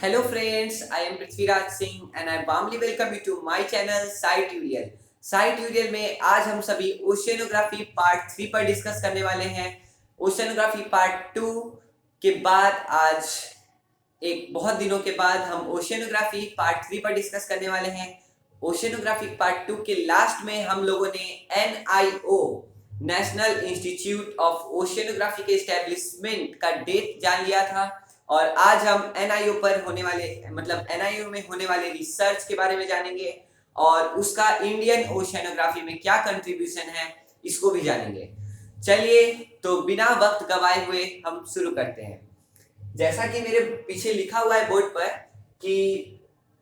Hello friends, I am Prithviraj Singh and I warmly welcome you to my channel Sci Tutorial. Sci Tutorial में आज हम सभी oceanography part 3 पर discuss करने वाले हैं। ओशियनोग्राफी पार्ट 2 के बाद आज एक बहुत दिनों के बाद हम ओशियनोग्राफी पार्ट 3 पर डिस्कस करने वाले हैं। ओशियनोग्राफी पार्ट 2 के लास्ट में हम लोगों ने NIO national institute of oceanography के एस्टेब्लिशमेंट का डेट जान लिया था और आज हम NIO पर होने वाले NIO में होने वाले रिसर्च के बारे में जानेंगे और उसका इंडियन ओशियनोग्राफी में क्या कंट्रीब्यूशन है इसको भी जानेंगे। चलिए तो बिना वक्त गवाए हुए हम शुरू करते हैं। जैसा कि मेरे पीछे लिखा हुआ है बोर्ड पर कि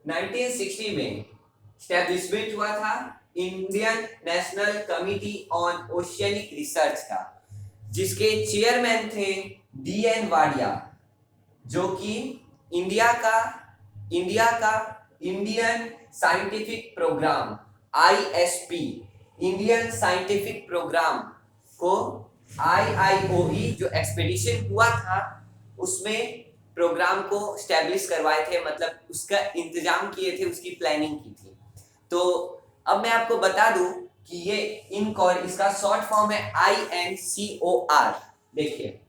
1960 में स्टैब्लिशमेंट हुआ था Indian national committee on oceanic research का, जिसके चेयरमैन थे DN वाडिया, जो कि इंडिया का Indian scientific programme ISP Indian scientific programme को IIOE जो एक्सपेडिशन हुआ था उसमें प्रोग्राम को स्टैब्लिश करवाए थे, मतलब उसका इंतजाम किए थे, उसकी प्लानिंग की थी। तो अब मैं आपको बता दूं कि ये इनकॉर इसका शॉर्ट फॉर्म है INCOR। देखिए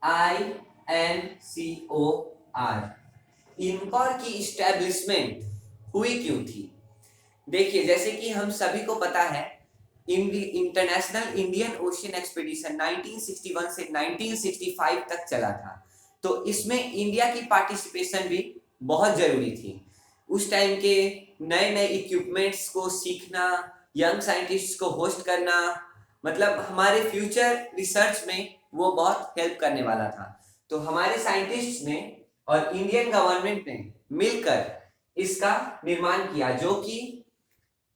INCOR इनकॉर की इस्टेब्लिशमेंट हुई क्यों थी? देखिए जैसे कि हम सभी को पता है इंटरनेशनल इंडियन ओशियन एक्सपीडिशन 1961 से 1965 तक चला था, तो इसमें इंडिया की पार्टिसिपेशन भी बहुत जरूरी थी। उस टाइम के नए नए इक्विपमेंट्स को सीखना, यंग साइंटिस्ट को होस्ट करना, मतलब हमारे फ्यूचर रिसर्च में वो बहुत हेल्प करने वाला था। तो हमारे साइंटिस्ट ने और इंडियन गवर्नमेंट ने मिलकर इसका निर्माण किया, जो कि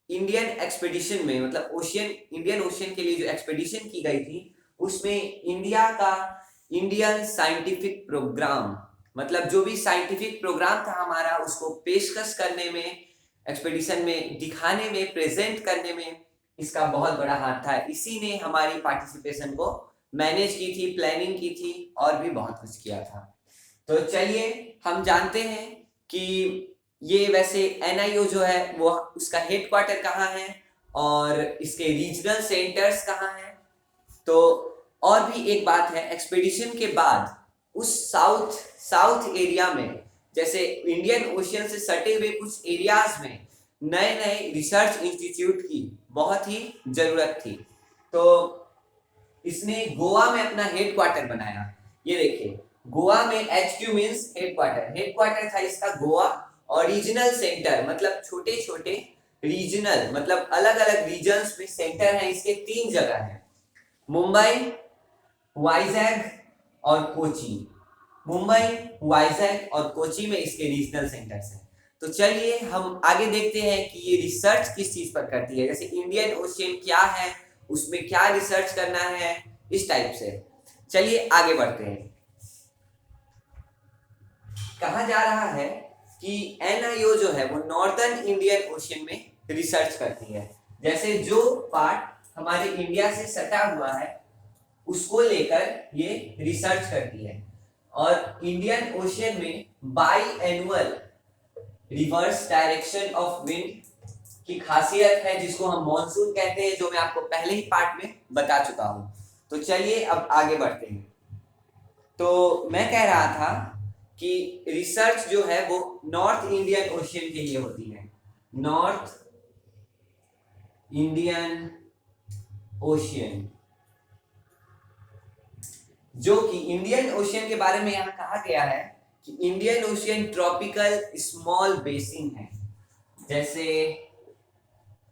इंडियन एक्सपेडिशन में इंडियन ओशियन के लिए जो एक्सपेडिशन की गई थी उसमें इंडिया का इंडियन साइंटिफिक प्रोग्राम, मतलब जो भी साइंटिफिक प्रोग्राम था हमारा, उसको पेशकश करने में, एक्सपेडिशन में दिखाने में, प्रेजेंट करने में इसका बहुत बड़ा हाथ था। इसी ने हमारी पार्टिसिपेशन को मैनेज की थी, प्लानिंग की थी और भी बहुत कुछ किया था। तो चलिए हम जानते हैं कि ये वैसे NIO जो है वो उसका हेडक्वार्टर कहाँ है और इसके रीजनल सेंटर्स कहाँ हैं। तो और भी एक बात है, एक्सपेडिशन के बाद उस साउथ एरिया में, जैसे इंडियन ओशियन से सटे हुए कुछ एरियाज में नए नए रिसर्च इंस्टीट्यूट की बहुत ही जरूरत थी। तो इसने गोवा में अपना हेडक्वार्टर बनाया। ये देखिए गोवा में HQ मींस हेडक्वार्टर था इसका गोवा, और रीजनल सेंटर मतलब छोटे छोटे रीजनल मतलब अलग अलग रीजन्स में सेंटर है इसके 3 जगह है, मुंबई, वाइजैग और कोची। मुंबई, वाइजैग और कोची में इसके रीजनल सेंटर्स हैं। तो चलिए हम आगे देखते हैं कि ये रिसर्च किस चीज पर करती है, जैसे इंडियन ओशियन क्या है, उसमें क्या रिसर्च करना है, इस टाइप से। चलिए आगे बढ़ते हैं। कहा जा रहा है कि NIO जो है वो नॉर्दर्न इंडियन ओशियन में रिसर्च करती है, जैसे जो पार्ट हमारे इंडिया से सटा हुआ है उसको लेकर ये रिसर्च करती है। और इंडियन ओशियन में by annual reverse direction of wind की खासियत है, जिसको हम मॉनसून कहते हैं, जो मैं आपको पहले ही पार्ट में बता चुका हूं। तो चलिए अब आगे बढ़ते हैं। तो मैं कह रहा था कि रिसर्च जो है वो नॉर्थ इंडियन ओशियन के लिए होती है, नॉर्थ इंडियन ओशियन, जो कि इंडियन ओशियन के बारे में यहां कहा गया है कि Indian ocean tropical small basin है। जैसे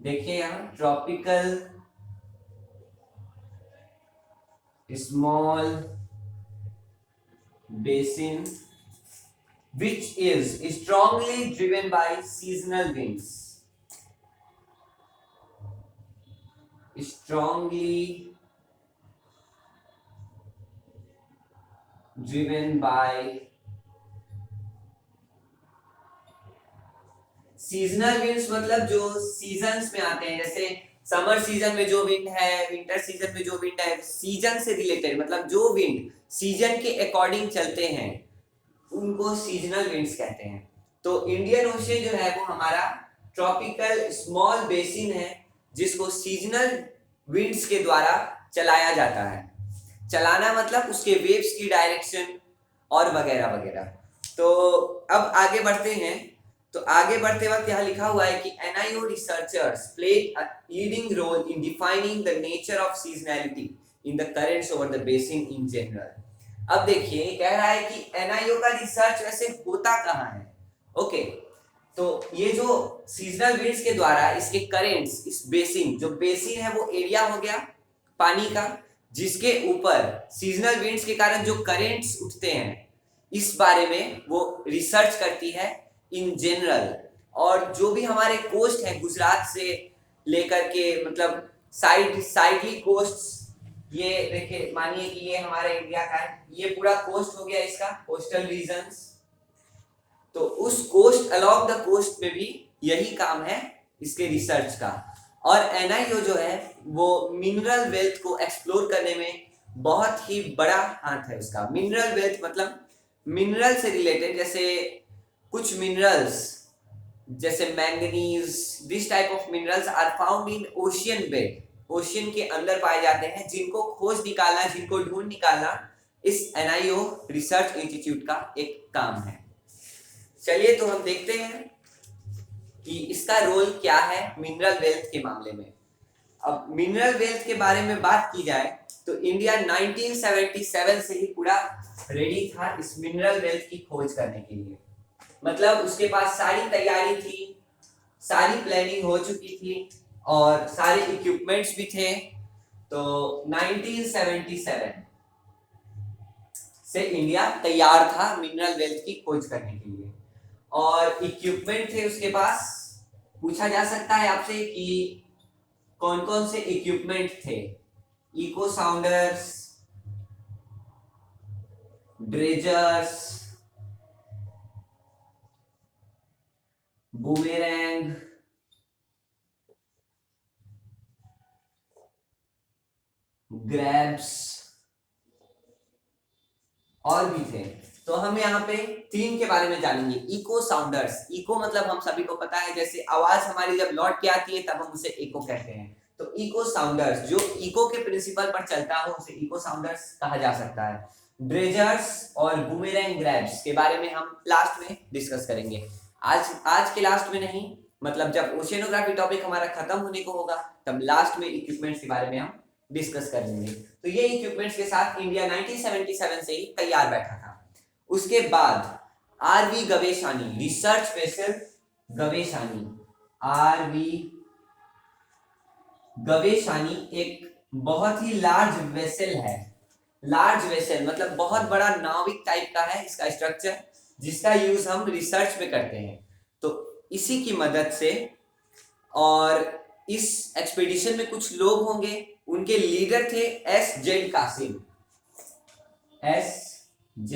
देखिए यहां tropical small basin which is strongly driven by seasonal winds, strongly driven by seasonal winds, मतलब जो सीजन्स में आते हैं, जैसे समर सीजन में जो विंड है, विंटर सीजन में जो विंड है, सीजन से रिलेटेड, मतलब जो विंड सीजन के अकॉर्डिंग चलते हैं उनको सीजनल विंड्स कहते हैं। तो इंडियन ओशन जो है वो हमारा ट्रॉपिकल स्मॉल बेसिन है जिसको सीजनल विंड्स के द्वारा चलाया जाता है। चलाना मतलब उसके वेव्स की डायरेक्शन और वगैरह वगैरह। तो अब आगे बढ़ते हैं। तो आगे बढ़ते वक्त यहाँ लिखा हुआ है कि NIO researchers play a leading role in defining the nature of seasonality in the currents over the basin in general. अब देखिए कह रहा है कि NIO का रिसर्च वैसे होता कहाँ है। ओके, तो ये जो सीजनल विंड्स के द्वारा इसके करेंट्स, इस बेसिन, जो बेसिन है वो एरिया हो गया पानी का जिसके ऊपर सीजनल विंड्स के कारण जो करेंट्स उठते हैं, इस बारे में वो रिसर्च करती है इन जनरल। और जो भी हमारे कोस्ट है गुजरात से लेकर के मतलब साइडली कोस्ट, ये देखिए मानिए कि ये हमारे इंडिया का है, ये पूरा कोस्ट हो गया इसका कोस्टल रीजन्स। तो उस कोस्ट अलोंग द कोस्ट में भी यही काम है इसके रिसर्च का। और NIO जो है वो मिनरल वेल्थ को एक्सप्लोर करने में बहुत ही बड़ा हाथ है उसका। मिनरल वेल्थ मतलब मिनरल से रिलेटेड, जैसे कुछ मिनरल्स जैसे manganese, this type of minerals are found in ocean bed, ocean के अंदर पाए जाते हैं, जिनको खोज निकालना, जिनको ढूंढ निकालना इस NIO रिसर्च इंस्टीट्यूट का एक काम है। चलिए तो हम देखते हैं कि इसका रोल क्या है मिनरल वेल्थ के मामले में। अब मिनरल वेल्थ के बारे में बात की जाए तो इंडिया 1977 से ही पूरा रेडी था इस मिनरल वेल्थ की खोज करने के लिए। मतलब उसके पास सारी तैयारी थी, सारी प्लानिंग हो चुकी थी और सारे इक्विपमेंट्स भी थे। तो 1977 से इंडिया तैयार था मिनरल वेल्थ की खोज करने के लिए और इक्विपमेंट थे उसके पास। पूछा जा सकता है आपसे कि कौन कौन से इक्विपमेंट थे। इको साउंडर्स, ड्रेजर्स, बूमेरैंग, ग्रैब्स और भी थे। तो हम यहाँ पे 3 के बारे में जानेंगे। इको साउंडर्स, इको मतलब हम सभी को पता है जैसे आवाज हमारी जब लौट के आती है तब हम उसे इको कहते हैं। तो इको साउंडर्स जो इको के प्रिंसिपल पर चलता हो उसे इको साउंडर्स कहा जा सकता है। ड्रेजर्स और बूमेरैंग ग्रैब्स के बारे में हम लास्ट में डिस्कस करेंगे। आज के लास्ट में नहीं, मतलब जब ओशियनोग्राफी टॉपिक हमारा खत्म होने को होगा तब लास्ट में इक्विपमेंट्स के बारे में हम डिस्कस कर लेंगे। तो ये इक्विपमेंट्स के साथ इंडिया 1977 से ही तैयार बैठा था। उसके बाद RV गवेशानी रिसर्च वेसल गवेशानी, RV गवेशानी एक बहुत ही लार्ज वेसल है। लार्ज वेसल मतलब बहुत बड़ा नाविक टाइप का है इसका स्ट्रक्चर, जिसका यूज हम रिसर्च में करते हैं। तो इसी की मदद से, और इस एक्सपीडिशन में कुछ लोग होंगे, उनके लीडर थे SZ Qasim. SZ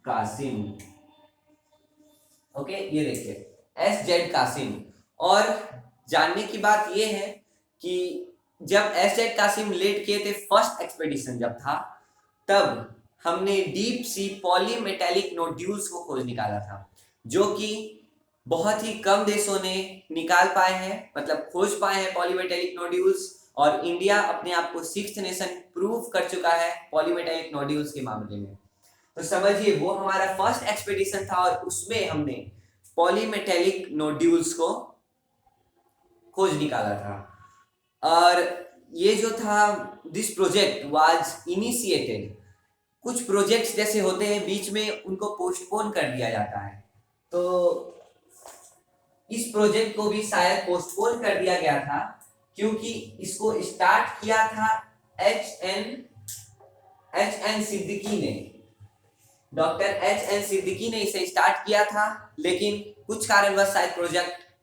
Qasim, okay, ये देखिए SZ कासिम। और जानने की बात ये है कि जब SZ कासिम लीड किए थे फर्स्ट एक्सपीडिशन जब था, तब हमने डीप सी पॉलीमेटेलिक नोड्यूल्स को खोज निकाला था, जो कि बहुत ही कम देशों ने निकाल पाए हैं, मतलब खोज पाए हैं पॉलीमेटेलिक नोड्यूल्स। और इंडिया अपने आप को 6th नेशन प्रूव कर चुका है पॉलीमेटेलिक नोड्यूल्स के मामले में। तो समझिए वो हमारा फर्स्ट एक्सपीडिशन था और उसमें हमने पॉलीमेटेलिक नोड्यूल्स को खोज निकाला था। और ये जो था, दिस प्रोजेक्ट वाज इनिशिएटेड। कुछ प्रोजेक्ट्स जैसे होते हैं बीच में उनको पोस्टपोन कर दिया जाता है, तो इस प्रोजेक्ट को भी शायद पोस्टपोन कर दिया गया था क्योंकि इसको स्टार्ट किया था एच एन सिद्दीकी ने। डॉक्टर HN सिद्दीकी ने इसे स्टार्ट किया था, लेकिन कुछ कारणवश शायद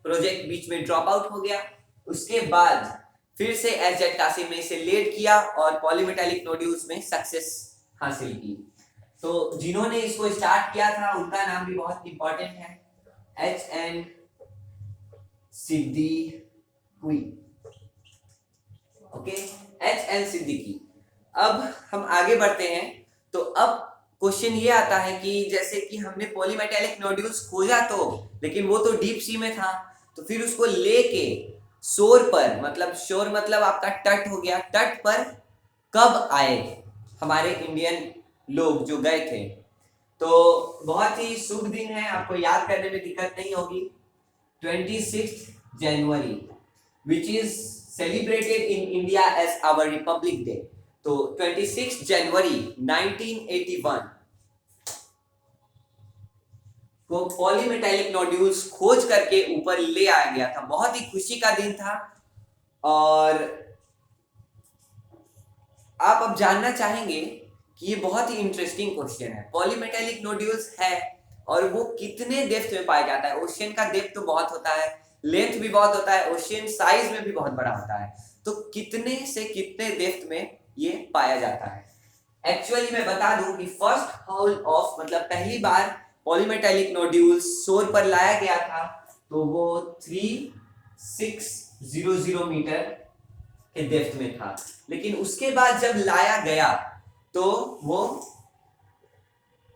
प्रोजेक्ट बीच में ड्रॉप आउट हो गया। उसके बाद फिर से SZ कासिम ने इसे लीड किया और पॉलीमेटेलिक नोड्यूल्स में सक्सेस हासिल की। तो जिन्होंने इसको स्टार्ट किया था उनका नाम भी बहुत इंपॉर्टेंट है, HN Siddiqui. Okay, HN Siddiqui. अब हम आगे बढ़ते हैं। तो अब क्वेश्चन ये आता है कि जैसे कि हमने पॉलीमेटेलिक नोड्यूल्स खोजा तो, लेकिन वो तो डीप सी में था, तो फिर उसको लेके शोर पर, मतलब शोर मतलब आपका तट हो गया, तट पर कब आए हमारे इंडियन लोग जो गए थे। तो बहुत ही शुभ दिन है, आपको याद करने में दिक्कत नहीं होगी। 26 जनवरी which is celebrated in India as our Republic Day। तो 26 जनवरी 1981 को पॉलीमेटेलिक नोड्यूल्स खोज करके ऊपर ले आया गया था। बहुत ही खुशी का दिन था। और आप अब जानना चाहेंगे कि ये बहुत ही इंटरेस्टिंग क्वेश्चन है, पॉलीमेटेलिक नोड्यूल्स है और वो कितने डेप्थ में पाया जाता है। ओशियन का डेप्थ तो बहुत होता है, लेंथ भी बहुत होता है, ओशियन साइज में भी बहुत बड़ा होता है, तो कितने से कितने डेप्थ में ये पाया जाता है। एक्चुअली मैं बता दूं कि फर्स्ट हाउल ऑफ, मतलब पहली बार पॉलीमेटेलिक नोड्यूल्स शोर पर लाया गया था तो वो 3600 मीटर के डेप्थ में था, लेकिन उसके बाद जब लाया गया तो वो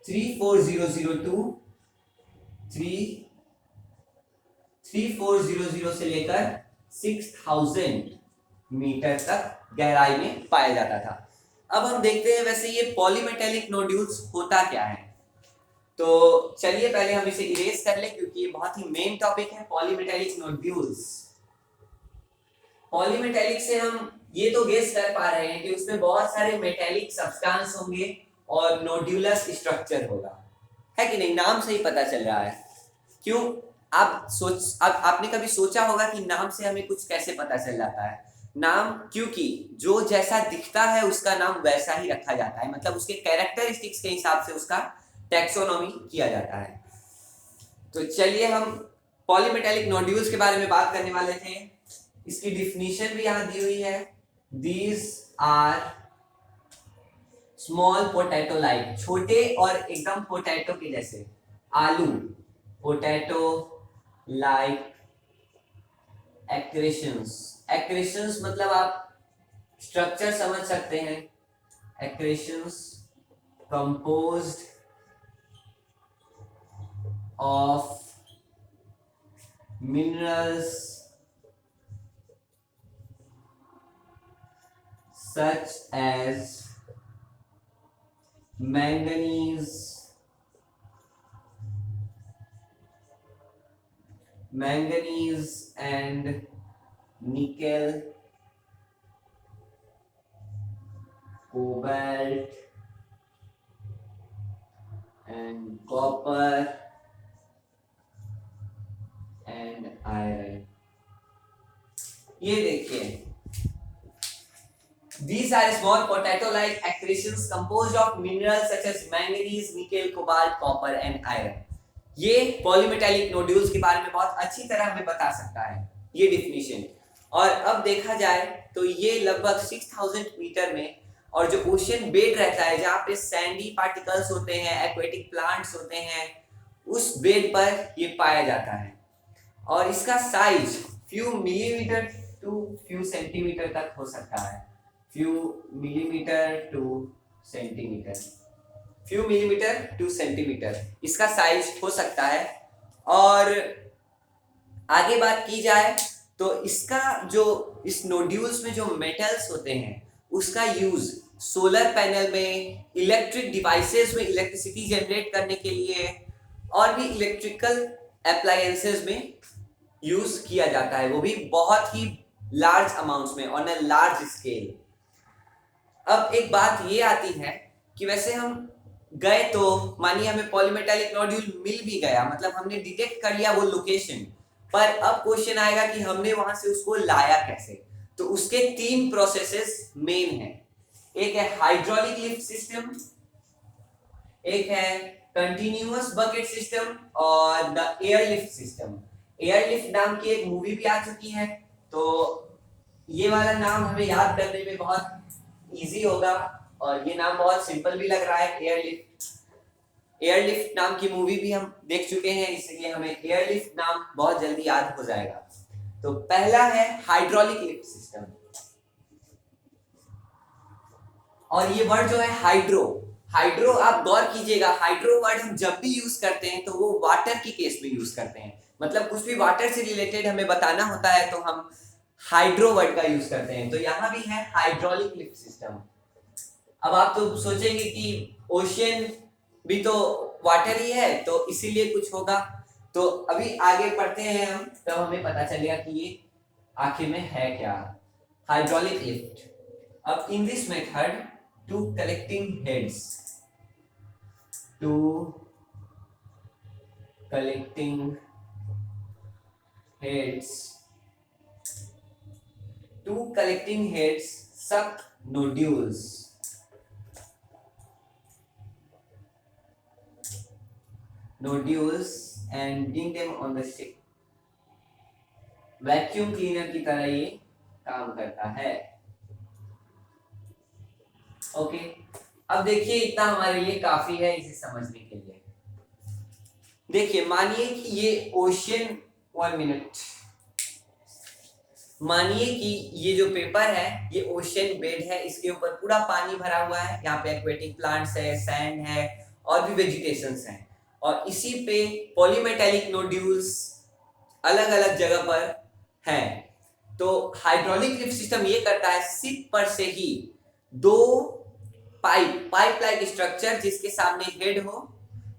3400 से लेकर 6000 मीटर तक गहराई में पाया जाता था। अब हम देखते हैं वैसे ये पॉलीमेटेलिक नोड्यूल्स होता क्या है। तो चलिए पहले हम इसे इरेज कर लें क्योंकि ये बहुत ही मेन टॉपिक है, पॉलीमेटेलिक नोड्यूल्स। पॉलीमेटेलिक से हम ये तो गेस कर पा रहे हैं कि उसमें बहुत सारे मेटेलिक सब्सटेंस होंगे और नोड्यूलस स्ट्रक्चर होगा, है कि नहीं? नाम से ही पता चल रहा है। क्यों? आपने कभी सोचा होगा कि नाम से हमें कुछ कैसे पता चल जाता है? नाम, क्योंकि जो जैसा दिखता है उसका नाम वैसा ही रखा जाता है, मतलब उसके कैरेक्टरिस्टिक्स के हिसाब से उसका टैक्सोनॉमी किया जाता है। तो चलिए हम पॉलीमेटेलिक नोड्यूल्स के बारे में बात करने वाले थे। इसकी डिफिनीशन भी यहां दी हुई है। These are small potato like, छोटे और एकदम पोटैटो के जैसे, आलू, पोटैटो लाइक एक्रेशंस। एक्रेशंस मतलब आप स्ट्रक्चर समझ सकते हैं। Accretions composed of minerals such as manganese, and nickel, cobalt and copper and iron। ये देखिए, these are small potato-like accretions composed of minerals such as manganese, nickel, cobalt, copper and iron। ये polymetallic nodules के बारे में बहुत अच्छी तरह हमें बता सकता है ये डिफिनीशन। और अब देखा जाए तो ये लगभग 6000 मीटर में, और जो ओशियन बेड रहता है जहाँ पे सैंडी पार्टिकल्स होते हैं, एक्वेटिक प्लांट्स होते हैं, उस बेड पर ये पाया जाता है। और इसका size few millimetre to few centimetre तक हो सकता है। फ्यू मिलीमीटर टू सेंटीमीटर इसका साइज हो सकता है। और आगे बात की जाए तो इसका जो, इस नोड्यूल्स में जो मेटल्स होते हैं उसका यूज सोलर पैनल में, इलेक्ट्रिक डिवाइसेस में इलेक्ट्रिसिटी जनरेट करने के लिए, और भी इलेक्ट्रिकल अप्लायंसेस में यूज किया जाता है, वो भी बहुत ही लार्ज अमाउंट्स में, ऑन अ लार्ज स्केल। अब एक बात ये आती है कि वैसे हम गए तो मानिए हमें पॉलीमेटेलिक नोड्यूल मिल भी गया, मतलब हमने डिटेक्ट कर लिया वो लोकेशन, पर अब क्वेश्चन आएगा कि हमने वहां से उसको लाया कैसे। तो उसके 3 प्रोसेसेस मेन हैं। एक है हाइड्रोलिक लिफ्ट सिस्टम, एक है कंटिन्यूअस बकेट सिस्टम, और the air lift system. Air lift नाम की एक मूवी भी आ चुकी है, तो ये वाला नाम हमें याद करने में बहुत इजी होगा, और ये नाम बहुत सिंपल भी लग रहा है, एयर लिफ्ट नाम की मूवी भी हम देख चुके हैं, इसलिए हमें एयर लिफ्ट नाम बहुत जल्दी याद हो जाएगा। तो पहला है हाइड्रोलिक लिफ्ट सिस्टम, और ये वर्ड जो है हाइड्रो, हाइड्रो, आप गौर कीजिएगा, हाइड्रो वर्ड हम जब भी यूज करते हैं तो वो वाटर की केस में यूज करते हैं, मतलब कुछ भी वाटर से रिलेटेड हमें बताना होता है तो हम हाइड्रो वर्ड का यूज करते हैं। तो यहाँ भी है हाइड्रोलिक लिफ्ट सिस्टम। अब आप तो सोचेंगे कि ओशियन भी तो वाटर ही है तो इसीलिए कुछ होगा, तो अभी आगे पढ़ते हैं हम, तब हमें पता चलेगा कि ये आखिर में है क्या। Hydraulic lift. अब in this method two collecting heads, two collecting heads, two collecting heads suck nodules, and bring them on the ship। Vacuum cleaner की तरह ये काम करता है। ओके, अब देखिए इतना हमारे लिए काफी है इसे समझने के लिए। देखिए मानिए कि ये ओशियन, 1 मिनट, मानिए कि ये जो पेपर है ये ओशियन बेड है, इसके ऊपर पूरा पानी भरा हुआ है, यहाँ पे एक्वेटिक प्लांट्स है, सैंड है और भी वेजिटेशंस हैं, और इसी पे पॉलीमेटेलिक नोड्यूल्स अलग अलग जगह पर हैं। तो हाइड्रोलिक लिफ्ट सिस्टम ये करता है, शिप पर से ही 2 पाइप लाइक स्ट्रक्चर जिसके सामने हेड हो,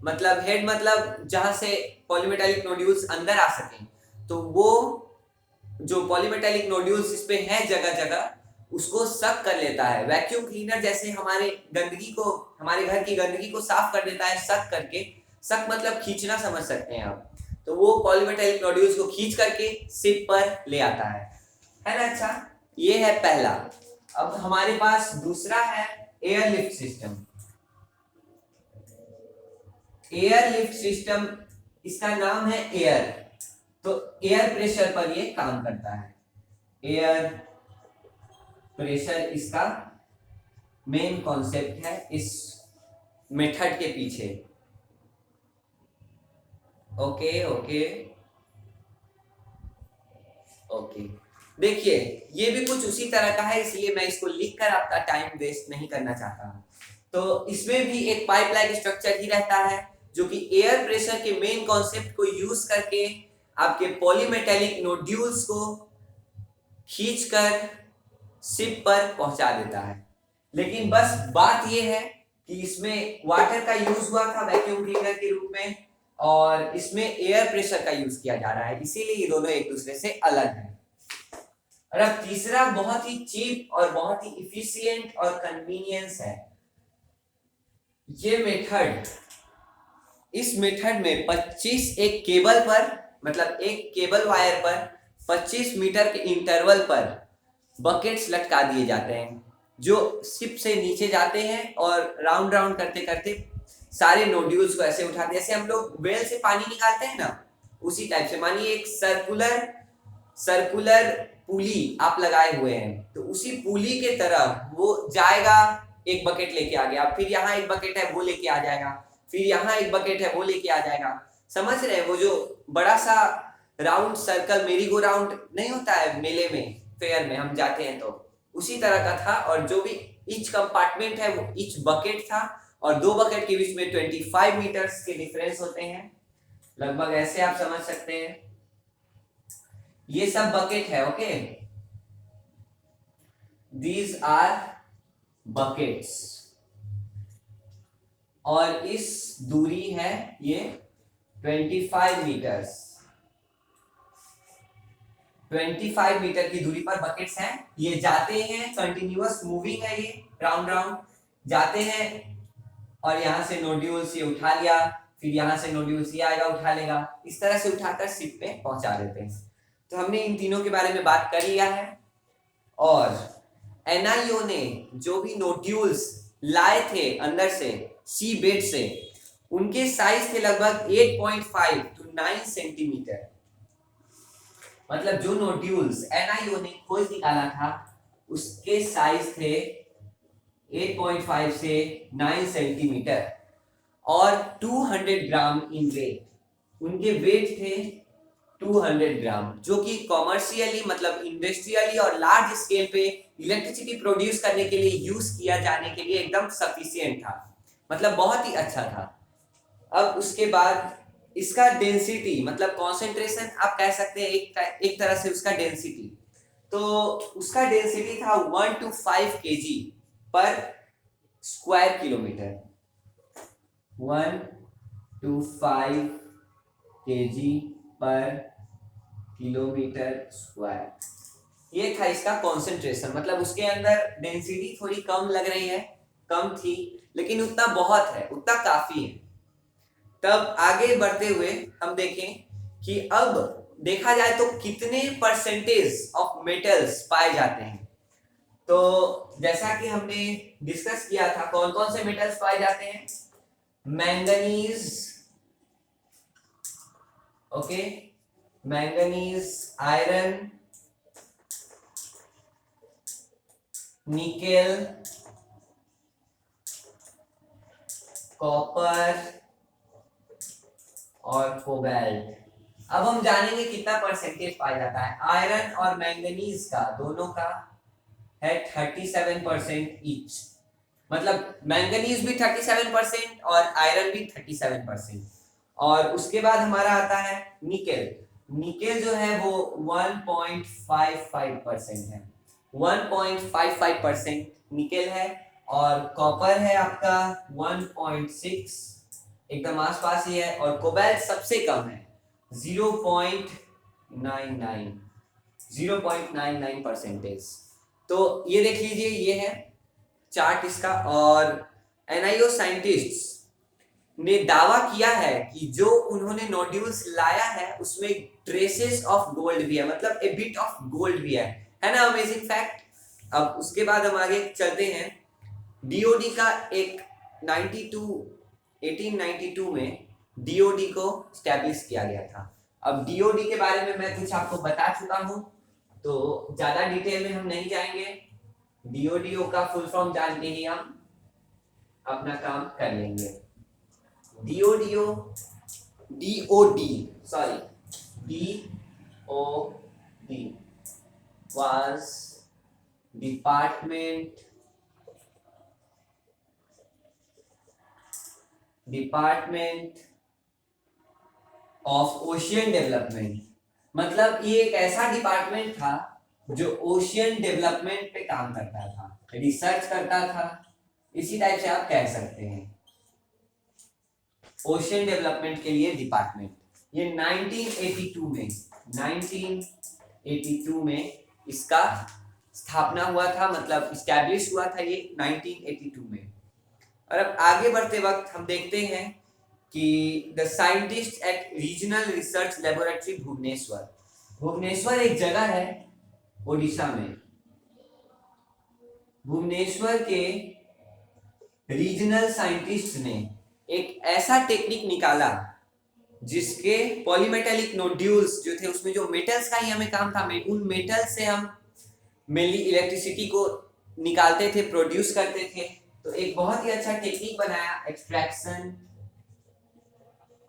मतलब हेड मतलब जहां से पॉलीमेटेलिक नोड्यूल्स अंदर आ सकें, तो वो जो पॉलीमेटेलिक नोड्यूल्स इस पे हैं जगह जगह उसको सक कर लेता है। वैक्यूम क्लीनर जैसे हमारे गंदगी को, हमारे घर की गंदगी को साफ कर देता है सक करके, सक मतलब खींचना समझ सकते हैं आप, तो वो पॉलीमेटेलिक नोड्यूल्स को खींच करके शिप पर ले आता है ना। अच्छा, ये है पहला। अब हमारे पास दूसरा है air lift system. Air lift system, इसका नाम है एयर, तो एयर प्रेशर पर ये काम करता है। एयर प्रेशर इसका मेन कॉन्सेप्ट है इस मेथड के पीछे। ओके ओके ओके, देखिए ये भी कुछ उसी तरह का है, इसलिए मैं इसको लिखकर आपका टाइम वेस्ट नहीं करना चाहता हूं। तो इसमें भी एक पाइप लाइक स्ट्रक्चर ही रहता है जो कि एयर प्रेशर के मेन कॉन्सेप्ट को यूज करके आपके पॉलीमेटेलिक नोड्यूल्स को खींचकर शिप पर पहुंचा देता है। लेकिन बस बात यह है कि इसमें वाटर का यूज हुआ था वैक्यूम क्लीनर के रूप में, और इसमें एयर प्रेशर का यूज किया जा रहा है, इसीलिए ये दोनों एक दूसरे से अलग हैं। और अब तीसरा बहुत ही चीप और बहुत ही इफिशिएंट और कन्वीनियंस है। ये मेथड, इस मेथड में 25 एक केबल पर, मतलब एक केबल वायर पर 25 मीटर के इंटरवल पर बकेट्स लटका दिए जाते हैं जो शिप से नीचे जाते हैं और राउंड राउंड करते करते सारे नोड्यूल्स को ऐसे उठाते हैं, जैसे हम लोग वेल से पानी निकालते हैं ना, उसी टाइप से। मानिए एक सर्कुलर पुली आप लगाए हुए हैं, तो उसी पुली के तरह वो जाएगा, एक बकेट लेके आ गया, फिर यहाँ एक बकेट है वो लेके आ जाएगा, फिर यहाँ एक बकेट है वो लेके आ जाएगा। समझ रहे हैं? वो जो बड़ा सा राउंड सर्कल मेरी गो राउंड नहीं होता है मेले में, फेयर में हम जाते हैं, तो उसी तरह का था। और जो भी ईच कंपार्टमेंट है वो ईच बकेट था, और 2 बकेट के बीच में 25 मीटर्स के डिफरेंस होते हैं, लगभग ऐसे आप समझ सकते हैं। ये सब बकेट है, ओके, दीज आर बकेट्स, और इस दूरी है ये 25 मीटर्स। 25 मीटर की दूरी पर बकेट्स हैं, ये जाते हैं, कंटिन्यूअस मूविंग है, ये राउंड राउंड जाते हैं, और यहां से नोड्यूल्स ये उठा लिया, फिर यहां से नोड्यूल्स ये आएगा उठा लेगा, इस तरह से उठाकर शिप पे पहुंचा देते हैं। तो हमने इन तीनों के बारे में बात कर लिया है। और एनआईओ ने जो भी नोड्यूल्स लाए थे अंदर से सी बेड से, उनके साइज थे लगभग 8.5 to 9 सेंटीमीटर। मतलब जो नोड्यूल्स एनआईओ ने खोज निकाला था उसके साइज थे 8.5 से 9 सेंटीमीटर और 200 ग्राम इन वेट। उनके वेट थे 200 ग्राम, जो कि कॉमर्शियली मतलब इंडस्ट्रियली और लार्ज स्केल पे इलेक्ट्रिसिटी प्रोड्यूस करने के लिए यूज किया जाने के लिए एकदम सफिशिएंट था। मतलब बहुत ही अच्छा था। अब उसके बाद इसका डेंसिटी मतलब कॉन्सेंट्रेशन आप कह सकते हैं एक तरह से उसका डेंसिटी, तो उसका डेंसिटी था 1 to 5 kg पर स्क्वायर किलोमीटर, 1 to 5 kg पर किलोमीटर स्क्वायर। ये था इसका कॉन्सेंट्रेशन, मतलब उसके अंदर डेंसिटी थोड़ी कम लग रही है, कम थी, लेकिन उतना बहुत है, उतना काफी है। तब आगे बढ़ते हुए हम देखें कि अब देखा जाए तो कितने परसेंटेज ऑफ मेटल्स पाए जाते हैं। तो जैसा कि हमने डिस्कस किया था, कौन कौन से मेटल्स पाए जाते हैं? Manganese, okay, manganese, iron, nickel, copper और कोबाल्ट। अब हम जानेंगे कितना परसेंटेज पाया जाता है। आयरन और मैंगनीज का दोनों का है 37% ईच, मतलब मैंगनीज भी 37% और आयरन भी 37%। और उसके बाद हमारा आता है निकेल। निकेल जो है वो 1.55% है, 1.55% निकेल है। और कॉपर है आपका 1.6, एकदम आसपास ही है। और कोबाल्ट सबसे कम है 0.99, 0.99%। तो ये देख लीजिए, ये है चार्ट इसका। और एनआईओ साइंटिस्ट्स ने दावा किया है कि जो उन्होंने नोड्यूल्स लाया है उसमें ट्रेसेस ऑफ गोल्ड भी है, मतलब ए बिट ऑफ गोल्ड भी है ना, अमेजिंग फैक्ट। अब उसके बाद हम आगे चलते हैं। डीओडी का एक 1892 में डीओडी को स्टैब्लिश किया गया था। अब डीओडी के बारे में मैं कुछ आपको बता चुका हूं, तो ज्यादा डिटेल में हम नहीं जाएंगे। डीओडीओ का फुल फॉर्म जान के ही हम अपना काम कर लेंगे। DODO, DOD sorry, DOD was department of ocean development. मतलब ये एक ऐसा डिपार्टमेंट था जो ओशियन डेवलपमेंट पे काम करता था, रिसर्च करता था, इसी टाइप से आप कह सकते हैं, ओशियन डेवलपमेंट के लिए डिपार्टमेंट। ये 1982 में इसका स्थापना हुआ था, मतलब स्टैब्लिश हुआ था ये 1982 में। और अब आगे बढ़ते वक्त हम देखते हैं कि the scientist at regional research laboratory Bhubaneswar, Bhubaneswar एक जगह है ओडिशा में, भुवनेश्वर के रीजनल साइंटिस्ट ने एक ऐसा टेक्निक निकाला जिसके पॉलीमेटेलिक नोड्यूल्स जो थे, उसमें जो मेटल्स का ही हमें काम था, उन मेटल से हम मेनली इलेक्ट्रिसिटी को निकालते थे, प्रोड्यूस करते थे। तो एक बहुत ही अच्छा टेक्निक बनाया एक्सट्रैक्शन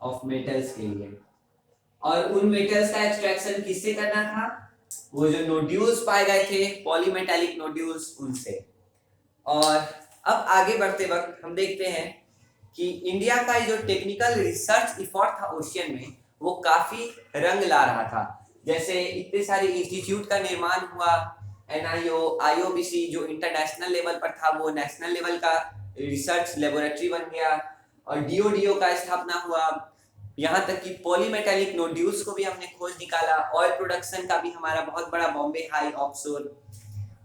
ऑफ मेटल्स के लिए। और उन मेटल्स का एक्सट्रैक्शन किससे करना था? वो जो नोड्यूल्स पाए गए थे, पॉलीमेटेलिक नोड्यूल्स, उनसे। और अब आगे बढ़ते वक्त हम देखते हैं कि इंडिया का जो टेक्निकल रिसर्च इफोर्ट था ओशियन में, वो काफी रंग ला रहा था। जैसे इतने सारे इंस्टीट्यूट का निर्माण हुआ, एनआईओ, आईओबीसी जो इंटरनेशनल लेवल पर था वो नेशनल लेवल का रिसर्च लेबोरेटरी बन गया, और डीओडीओ का स्थापना हुआ। यहाँ तक कि पॉलीमेटेलिक नोड्यूल्स को भी हमने खोज निकाला। ऑयल प्रोडक्शन का भी हमारा बहुत बड़ा बॉम्बे हाई ऑफशोर,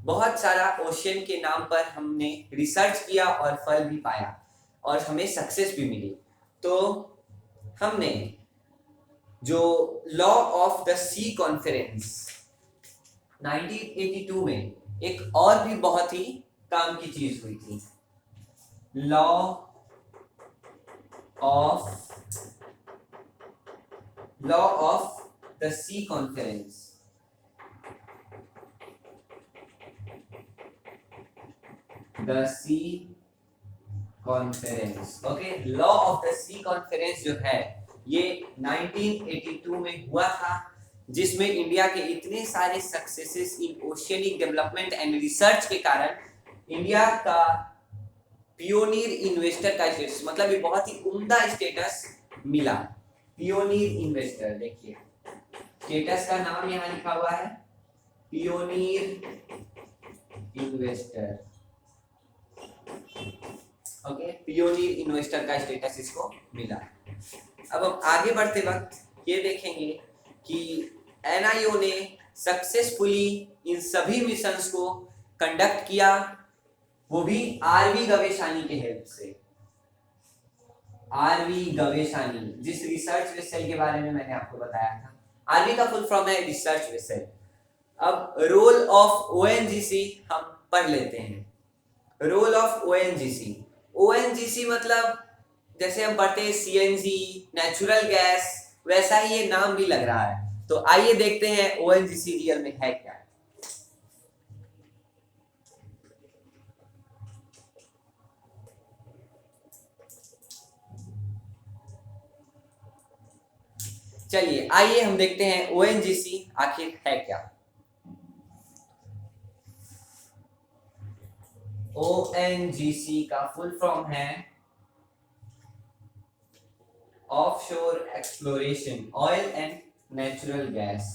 बहुत सारा ओशियन के नाम पर हमने रिसर्च किया और फल भी पाया और हमें सक्सेस भी मिली। तो हमने जो law of the sea conference 1982 में एक और भी बहुत ही काम की चीज हुई थी, law of the sea conference. The sea conference, okay, law of the sea conference जो है ये 1982 में हुआ था, जिसमें इंडिया के इतने सारे successes in oceanic development and research के कारण इंडिया का पियोनियर इन्वेस्टर का स्टेटस, मतलब ये बहुत ही उम्दा स्टेटस मिला। पियोनियर इन्वेस्टर, देखिए स्टेटस का नाम यहाँ लिखा हुआ है pioneer investor. Okay, pioneer investor का स्टेटस इसको मिला। अब हम आगे बढ़ते वक्त ये देखेंगे कि एनआईओ ने सक्सेसफुली इन सभी मिशंस को कंडक्ट किया, वो भी आरवी गवेशानी के हेल्प से। आरवी गवेशानी, जिस रिसर्च वेसल के बारे में मैंने आपको बताया था। आरवी का फुल फॉर्म है रिसर्च वेसल। अब रोल ऑफ ओएनजीसी हम पढ़ लेते हैं। रोल ऑफ ओएनजीसी, ओएनजीसी मतलब जैसे हम पढ़ते हैं सीएनजी, नेचुरल गैस, वैसा ही ये नाम भी लग रहा है। तो आइए देखते हैं ओएनजीसी रियल में है क्या। चलिए आइए हम देखते हैं ओएनजीसी आखिर है क्या। ओएनजीसी का फुल फॉर्म है offshore exploration oil and natural gas.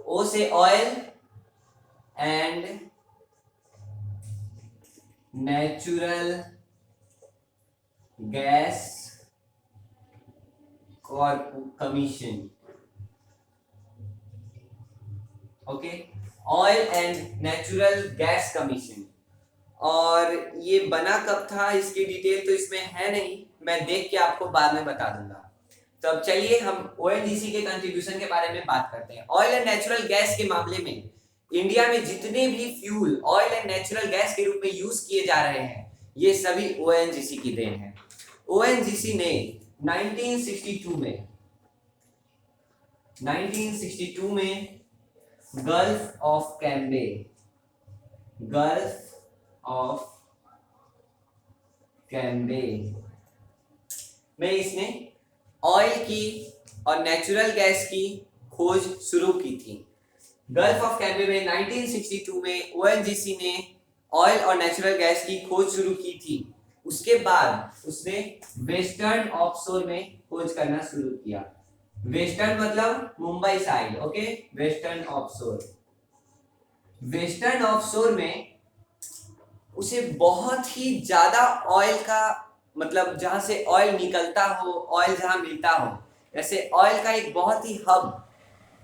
O से oil and natural gas commission. Okay, oil and natural gas commission. और ये बना कब था इसकी डिटेल तो इसमें है नहीं, मैं देख के आपको बाद में बता दूंगा। तो अब चलिए हम ओएनजीसी के कंट्रीब्यूशन के बारे में बात करते हैं। ऑयल एंड नेचुरल गैस के मामले में इंडिया में जितने भी fuel oil and natural gas के रूप में यूज किए जा रहे हैं, ये सभी ओएनजीसी की देन है। ओएनजीसी ने 1962 में गल्फ ऑफ कैम्बे में इसने ऑयल की और नेचुरल गैस की खोज शुरू की थी। गल्फ ऑफ कैम्बे में 1962 में ओएनजीसी ने ऑयल और नेचुरल गैस की खोज शुरू की थी। उसके बाद उसने वेस्टर्न ऑफशोर में खोज करना शुरू किया। वेस्टर्न मतलब Mumbai side, okay, western offshore में उसे बहुत ही ज्यादा ऑयल का, मतलब जहां से ऑयल निकलता हो, ऑयल जहां मिलता हो, जैसे ऑयल का एक बहुत ही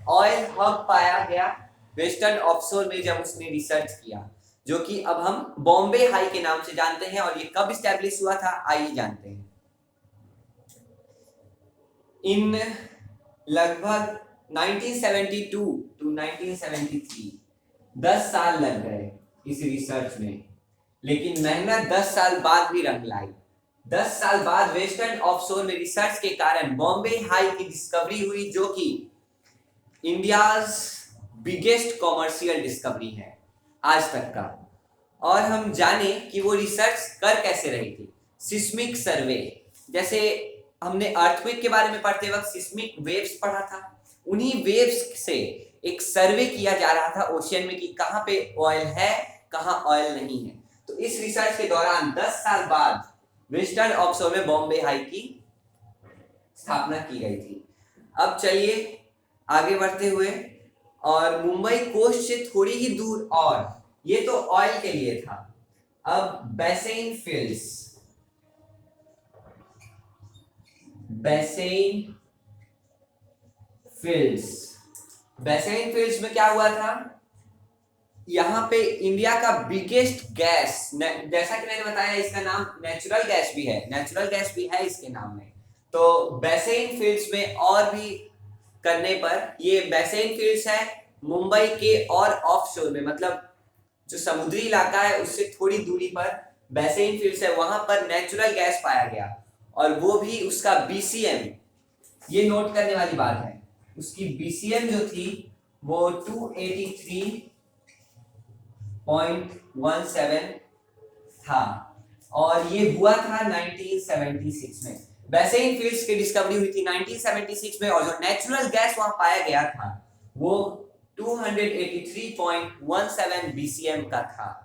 ऑयल हब पाया गया वेस्टर्न ऑफशोर में जब उसने रिसर्च किया, जो कि अब हम बॉम्बे हाई के नाम से जानते हैं। और ये कब स्टैब्लिश हुआ था आइए जानते हैं। इन लगभग 1972 टू 1973 10 साल लग गए इस रिसर्च में, लेकिन मेहनत 10 साल बाद भी रंग लाई। 10 साल बाद वेस्टर्न ऑफशोर में रिसर्च के कारण बॉम्बे हाई की डिस्कवरी हुई, जो कि इंडियाज बिगेस्ट कॉमर्शियल डिस्कवरी है आज तक का। और हम जाने कि वो रिसर्च कर कैसे रही थी। सिस्मिक सर्वे, जैसे हमने अर्थक्वेक के बारे में पढ़ते वक्त सिस्मिक वेव्स पढ़ा था, उन्हीं वेव्स से एक सर्वे किया जा रहा था ओशियन में कि कहाँ पे ऑयल है, कहाँ ऑयल नहीं है। तो इस रिसर्च के दौरान 10 साल बाद वेस्टर्न ऑफशोर में बॉम्बे हाई की स्थापना की गई थी। अब चलिए आगे बढ़ते हुए, और मुंबई कोस्ट से थोड़ी ही दूर, और ये तो ऑयल के लिए था। अब बेसेन फील्ड्स में क्या हुआ था, यहाँ पे इंडिया का बिगेस्ट गैस, जैसा कि मैंने बताया इसका नाम नेचुरल गैस भी है इसके नाम में। तो बेसेन फील्ड्स में और भी करने पर, ये बेसेन फील्ड्स है मुंबई के और ऑफशोर में, मतलब जो समुद्री इलाका है उससे थोड़ी दूरी पर बेसेन फील्ड्स है, वहां पर नेचुरल गैस पाया गया। और वो भी उसका बीसीएम, ये नोट करने वाली बात है, उसकी बीसीएम जो थी वो 283.17 था। और ये हुआ था 1976 में। बेसेन फील्ड्स की डिस्कवरी हुई थी 1976 में, और जो नेचुरल गैस वहां पाया गया था वो 283.17 बीसीएम का था।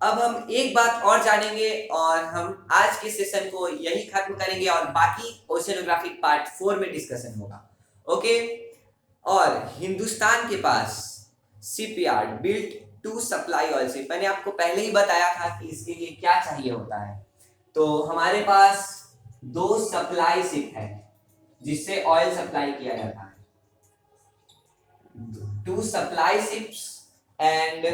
अब हम एक बात और जानेंगे और हम आज के सेशन को यही खत्म करेंगे और बाकी ओशियनोग्राफिक पार्ट 4 में डिस्कशन होगा। ओके, और हिंदुस्तान के पास shipyard built to supply oil ship, मैंने आपको पहले ही बताया था कि इसके लिए क्या चाहिए होता है। तो हमारे पास 2 सप्लाई शिप है जिससे ऑयल सप्लाई किया जाता है, 2 supply ships and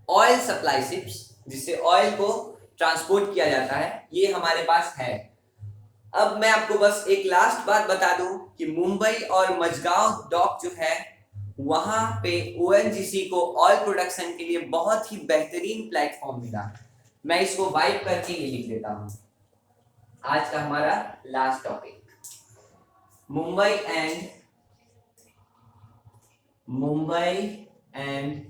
oil supply ships जिससे ऑयल को ट्रांसपोर्ट किया जाता है, ये हमारे पास है। अब मैं आपको बस एक लास्ट बात बता दूं कि मुंबई और मझगांव डॉक जो है वहां पे ओएनजीसी को ऑयल प्रोडक्शन के लिए बहुत ही बेहतरीन प्लेटफॉर्म मिला। मैं इसको वाइप करके ही लिख देता हूं। आज का हमारा last topic, Mumbai and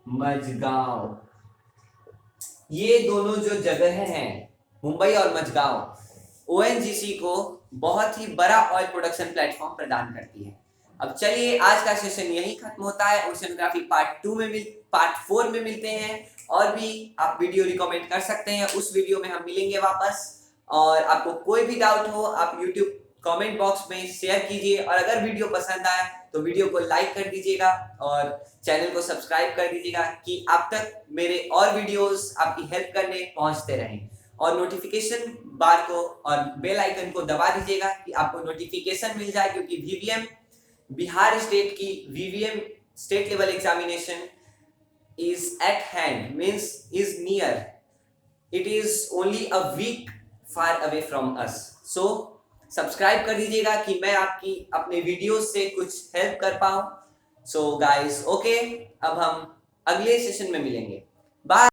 Mazagaon, ये दोनों जो जगह हैं मुंबई और मझगांव ओएनजीसी को बहुत ही बड़ा ऑयल प्रोडक्शन प्लेटफॉर्म प्रदान करती है। अब चलिए आज का सेशन यही खत्म होता है। ओशियनोग्राफी पार्ट 4 में मिलते हैं। और भी आप वीडियो रिकमेंड कर सकते हैं, उस वीडियो में हम मिलेंगे वापस। और आपको कोई भी डाउट हो आप यूट्यूब कमेंट बॉक्स में शेयर कीजिए, और अगर वीडियो पसंद आए तो वीडियो को लाइक कर दीजिएगा और चैनल को सब्सक्राइब कर दीजिएगा कि आप तक मेरे और वीडियोस आपकी हेल्प करने पहुंचते रहें। और नोटिफिकेशन बार को और बेल आइकन को दबा दीजिएगा कि आपको नोटिफिकेशन मिल जाए, क्योंकि वीवीएम बिहार स्टेट की VVM state level examination is at hand, means is near, it is only a week far away from us. So subscribe कर दीजिएगा कि मैं आपकी अपने वीडियोस से कुछ हेल्प कर पाऊं। सो गाइस, ओके, अब हम अगले सेशन में मिलेंगे। बाय।